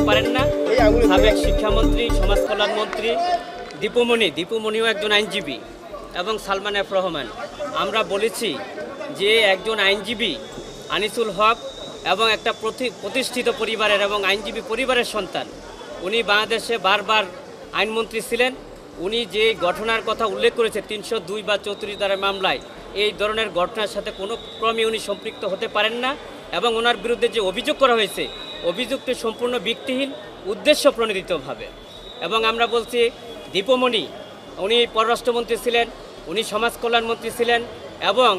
পারেন না। সাবেক শিক্ষামন্ত্রী, সমাজ কল্যাণ মন্ত্রী দীপুমণিও একজন আইনজীবী, এবং সালমান এফ রহমান। আমরা বলেছি যে একজন আইনজীবী আনিসুল হক এবং একটা প্রতিষ্ঠিত পরিবারের এবং আইনজীবী পরিবারের সন্তান, উনি বাংলাদেশে বারবার আইনমন্ত্রী ছিলেন। উনি যে ঘটনার কথা উল্লেখ করেছে ৩০২ বা ৩৪ ধারার মামলায়, এই ধরনের ঘটনার সাথে কোনো ক্রমে উনি সম্পৃক্ত হতে পারেন না, এবং ওনার বিরুদ্ধে যে অভিযোগ করা হয়েছে অভিযোগটি সম্পূর্ণ ভিত্তিহীন, উদ্দেশ্য প্রণোদিতভাবে। এবং আমরা বলছি দীপুমণি, উনি পররাষ্ট্রমন্ত্রী ছিলেন, উনি সমাজ কল্যাণ মন্ত্রী ছিলেন, এবং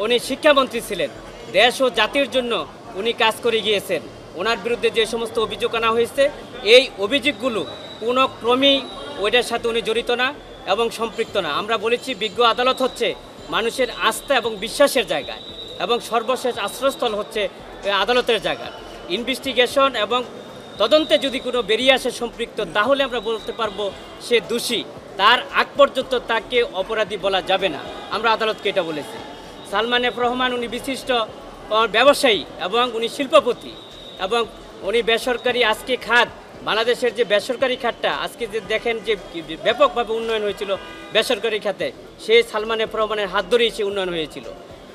উনি শিক্ষামন্ত্রী ছিলেন। দেশ ও জাতির জন্য উনি কাজ করে গিয়েছেন। ওনার বিরুদ্ধে যে সমস্ত অভিযোগ আনা হয়েছে, এই অভিযোগগুলো কোনো ক্রমেই ওইটার সাথে উনি জড়িত না এবং সম্পৃক্ত না। আমরা বলেছি বিজ্ঞ আদালত হচ্ছে মানুষের আস্থা এবং বিশ্বাসের জায়গা, এবং সর্বশেষ আশ্রয়স্থল হচ্ছে আদালতের জায়গা। ইনভেস্টিগেশন এবং তদন্তে যদি কোনো বেরিয়ে আসে সম্পৃক্ত, তাহলে আমরা বলতে পারবো সে দোষী। তার আগ পর্যন্ত তাকে অপরাধী বলা যাবে না। আমরা আদালতকে এটা বলেছি। সালমান এফ রহমান উনি বিশিষ্ট ব্যবসায়ী এবং উনি শিল্পপতি, এবং উনি বেসরকারি আজকে খাত, বাংলাদেশের যে বেসরকারি খাতটা আজকে যে দেখেন যে ব্যাপকভাবে উন্নয়ন হয়েছিল বেসরকারি খাতে, সেই সালমান এফ রহমানের হাত ধরেই সে উন্নয়ন হয়েছিল।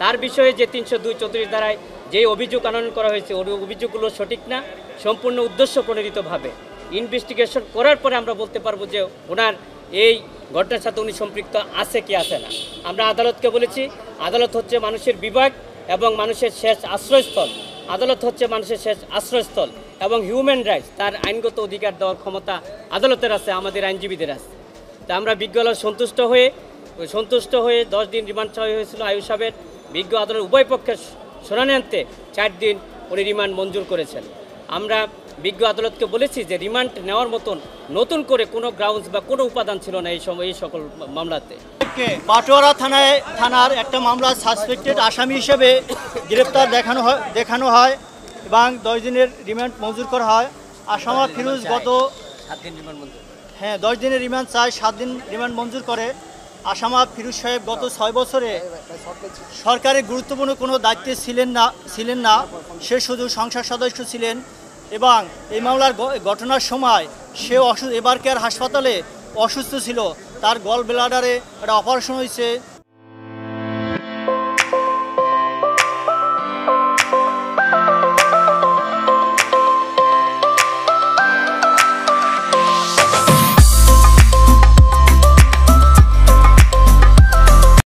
তার বিষয়ে যে ৩০২-৩৪ ধারায় যে অভিযোগ আনয়ন করা হয়েছে, ওই অভিযোগগুলো সঠিক না, সম্পূর্ণ উদ্দেশ্য প্রণোদিতভাবে। ইনভেস্টিগেশন করার পরে আমরা বলতে পারবো যে ওনার এই ঘটনার সাথে উনি সম্পৃক্ত আছে কি আছে না। আমরা আদালতকে বলেছি আদালত হচ্ছে মানুষের বিভাগ এবং মানুষের শেষ আশ্রয়স্থল। আদালত হচ্ছে মানুষের শেষ আশ্রয়স্থল, এবং হিউম্যান রাইটস, তার আইনগত অধিকার দেওয়ার ক্ষমতা আদালতের আছে, আমাদের আইনজীবীদের আছে। তা আমরা বিজ্ঞ আদালত সন্তুষ্ট হয়ে 10 দিন রিমান্ড চাওয়া হয়েছিল আয়ুষ সাহেবের। বিজ্ঞ আদালত উভয় পক্ষের শুনানি আনতে 4 দিন উনি রিমান্ড মঞ্জুর করেছেন। আমরা বিজ্ঞ আদালতকে বলেছি যে রিমান্ড নেওয়ার মতন নতুন করে কোনো গ্রাউন্ডস বা কোনো উপাদান ছিল না এই সকল মামলাতে। পাটোয়ারা থানার একটা মামলা সাসপেক্টেড আসামি হিসেবে গ্রেপ্তার দেখানো হয় এবং 10 দিনের রিমান্ড মঞ্জুর করা হয়। আসামা ফিরোজ গত 7 দিন রিমান্ড মঞ্জুর, 10 দিনের রিমান্ড চায়, 7 দিন রিমান্ড মঞ্জুর করে। আসামা ফিরোজ সাহেব গত 6 বছরে সরকারের গুরুত্বপূর্ণ কোনো দায়িত্বে ছিলেন না। সে শুধু সংসদ সদস্য ছিলেন, এবং এই মামলার ঘটনার সময় সে এবারকার হাসপাতালে অসুস্থ ছিল। তার গল ব্লাডারে একটা অপারেশন হয়েছে,